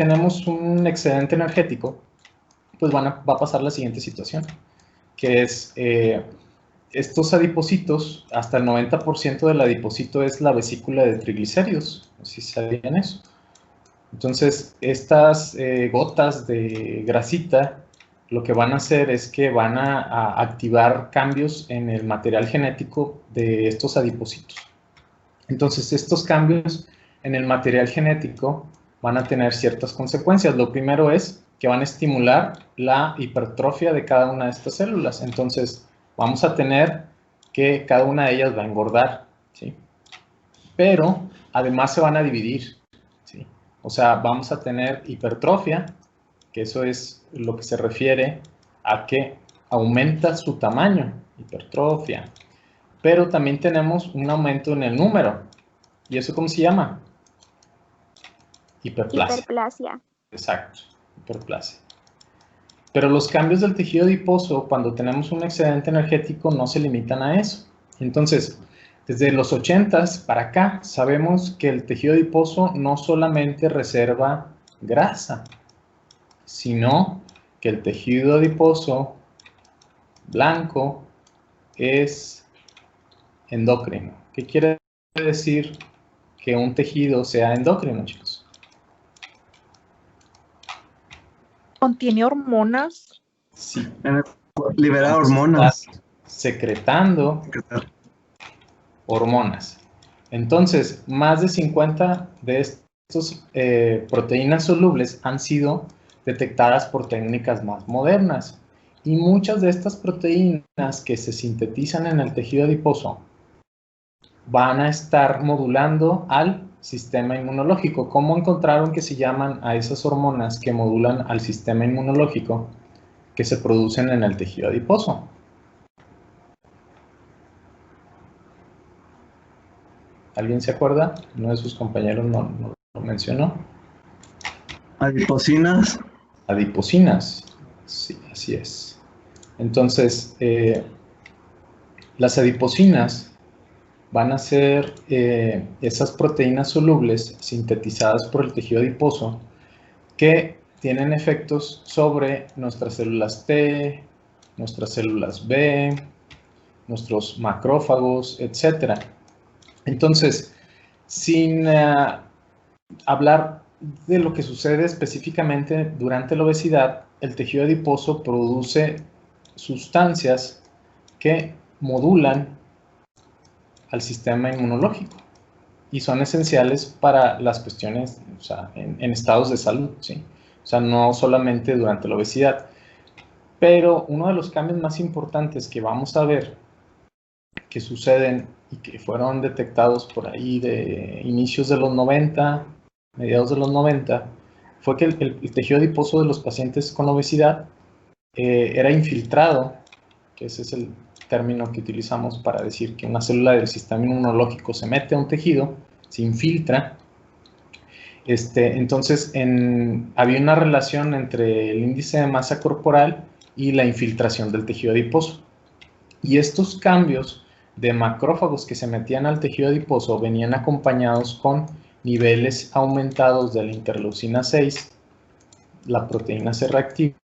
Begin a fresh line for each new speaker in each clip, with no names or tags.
tenemos un excedente energético, pues va a pasar la siguiente situación, que es estos adipocitos, hasta el 90% del adipocito es la vesícula de triglicéridos, si sabían eso. Entonces, estas gotas de grasita lo que van a hacer es que van a activar cambios en el material genético de estos adipocitos. Entonces, estos cambios en el material genético van a tener ciertas consecuencias. Lo primero es que van a estimular la hipertrofia de cada una de estas células. Entonces, vamos a tener que cada una de ellas va a engordar, ¿sí? Pero además se van a dividir, ¿sí? O sea, vamos a tener hipertrofia, que eso es lo que se refiere a que aumenta su tamaño, hipertrofia. Pero también tenemos un aumento en el número. ¿Y eso cómo se llama? Hiperplasia.
Hiperplasia.
Exacto, hiperplasia. Pero los cambios del tejido adiposo, cuando tenemos un excedente energético, no se limitan a eso. Entonces, desde los 80s para acá, sabemos que el tejido adiposo no solamente reserva grasa, sino que el tejido adiposo blanco es endocrino. ¿Qué quiere decir que un tejido sea endocrino, chicos?
¿Contiene hormonas?
Sí.
Libera hormonas.
Secretando hormonas. Entonces, más de 50 de estas proteínas solubles han sido detectadas por técnicas más modernas. Y muchas de estas proteínas que se sintetizan en el tejido adiposo van a estar modulando al sistema inmunológico. ¿Cómo encontraron que se llaman a esas hormonas que modulan al sistema inmunológico que se producen en el tejido adiposo? ¿Alguien se acuerda? Uno de sus compañeros no lo mencionó.
Adipocinas.
Adipocinas, sí, así es. Entonces, las adipocinas van a ser esas proteínas solubles sintetizadas por el tejido adiposo que tienen efectos sobre nuestras células T, nuestras células B, nuestros macrófagos, etc. Entonces, sin hablar de lo que sucede específicamente durante la obesidad, el tejido adiposo produce sustancias que modulan al sistema inmunológico y son esenciales para las cuestiones, o sea, en estados de salud, ¿sí? O sea, no solamente durante la obesidad. Pero uno de los cambios más importantes que vamos a ver que suceden y que fueron detectados por ahí de inicios de los 90, mediados de los 90, fue que el tejido adiposo de los pacientes con obesidad era infiltrado, que ese es el término que utilizamos para decir que una célula del sistema inmunológico se mete a un tejido, se infiltra. Entonces, había una relación entre el índice de masa corporal y la infiltración del tejido adiposo. Y estos cambios de macrófagos que se metían al tejido adiposo venían acompañados con niveles aumentados de la interleucina 6, la proteína C reactiva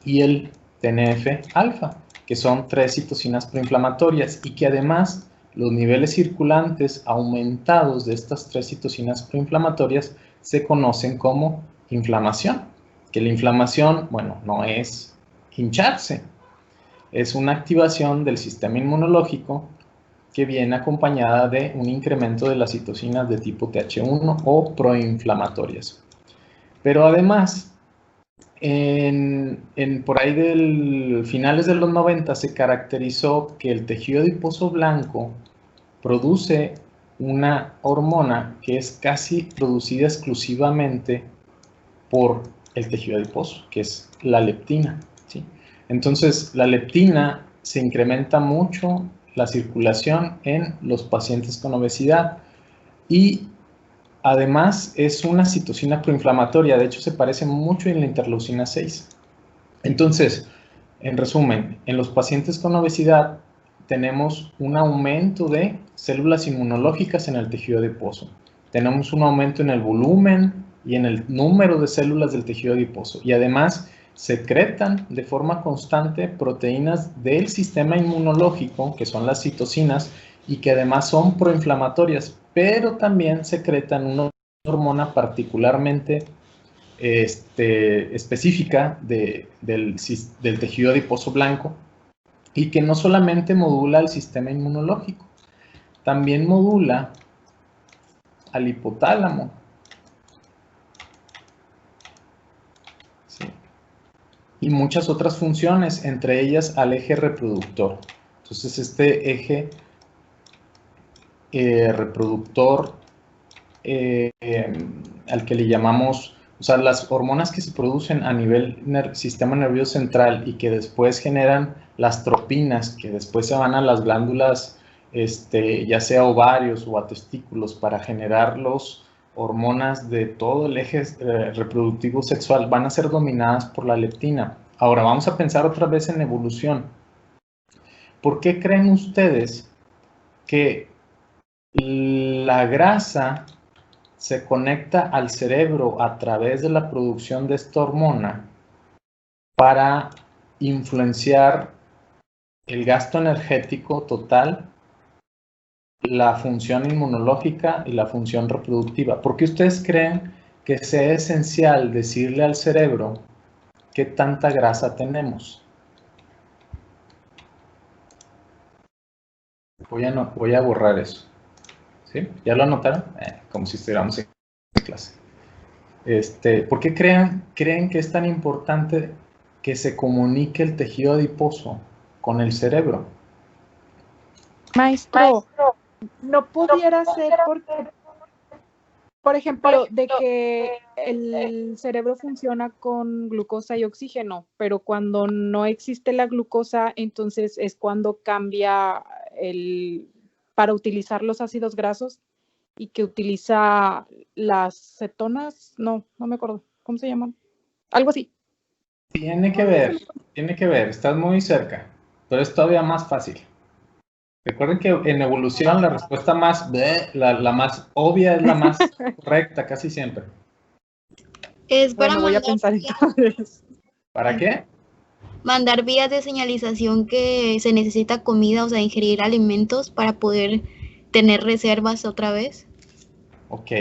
y el TNF-alfa, que son 3 citocinas proinflamatorias y que además los niveles circulantes aumentados de estas 3 citocinas proinflamatorias se conocen como inflamación. Que la inflamación, bueno, no es hincharse, es una activación del sistema inmunológico que viene acompañada de un incremento de las citocinas de tipo Th1 o proinflamatorias. Pero además, por ahí del finales de los 90 se caracterizó que el tejido adiposo blanco produce una hormona que es casi producida exclusivamente por el tejido adiposo, que es la leptina, ¿sí? Entonces, la leptina se incrementa mucho la circulación en los pacientes con obesidad y además es una citocina proinflamatoria, de hecho se parece mucho en la interleucina 6. Entonces, en resumen, en los pacientes con obesidad tenemos un aumento de células inmunológicas en el tejido adiposo. Tenemos un aumento en el volumen y en el número de células del tejido adiposo. Y además secretan de forma constante proteínas del sistema inmunológico, que son las citocinas, y que además son proinflamatorias, pero también secretan una hormona particularmente específica del tejido adiposo blanco, y que no solamente modula el sistema inmunológico, también modula al hipotálamo. ¿Sí? Y muchas otras funciones, entre ellas al eje reproductor. Entonces, este eje reproductor al que le llamamos, o sea, las hormonas que se producen a nivel sistema nervioso central y que después generan las tropinas, que después se van a las glándulas, ya sea ovarios o a testículos, para generar los hormonas de todo el eje reproductivo sexual, van a ser dominadas por la leptina. Ahora vamos a pensar otra vez en evolución. ¿Por qué creen ustedes que la grasa se conecta al cerebro a través de la producción de esta hormona para influenciar el gasto energético total, la función inmunológica y la función reproductiva? ¿Por qué ustedes creen que sea esencial decirle al cerebro qué tanta grasa tenemos? Voy a borrar eso. ¿Sí? ¿Ya lo anotaron? Como si estuviéramos en clase. ¿Por qué creen que es tan importante que se comunique el tejido adiposo con el cerebro?
Maestro, no pudiera ser porque, por ejemplo, de que el cerebro funciona con glucosa y oxígeno, pero cuando no existe la glucosa, entonces es cuando cambia para utilizar los ácidos grasos y que utiliza las cetonas, no me acuerdo, ¿cómo se llaman? Algo así.
Tiene que ver, estás muy cerca, pero es todavía más fácil. Recuerden que en evolución la respuesta más, la más obvia es la más correcta, casi siempre.
Es para
voy a pensar entonces.
¿Para qué?
Mandar vías de señalización que se necesita comida, o sea, ingerir alimentos para poder tener reservas otra vez.
Ok,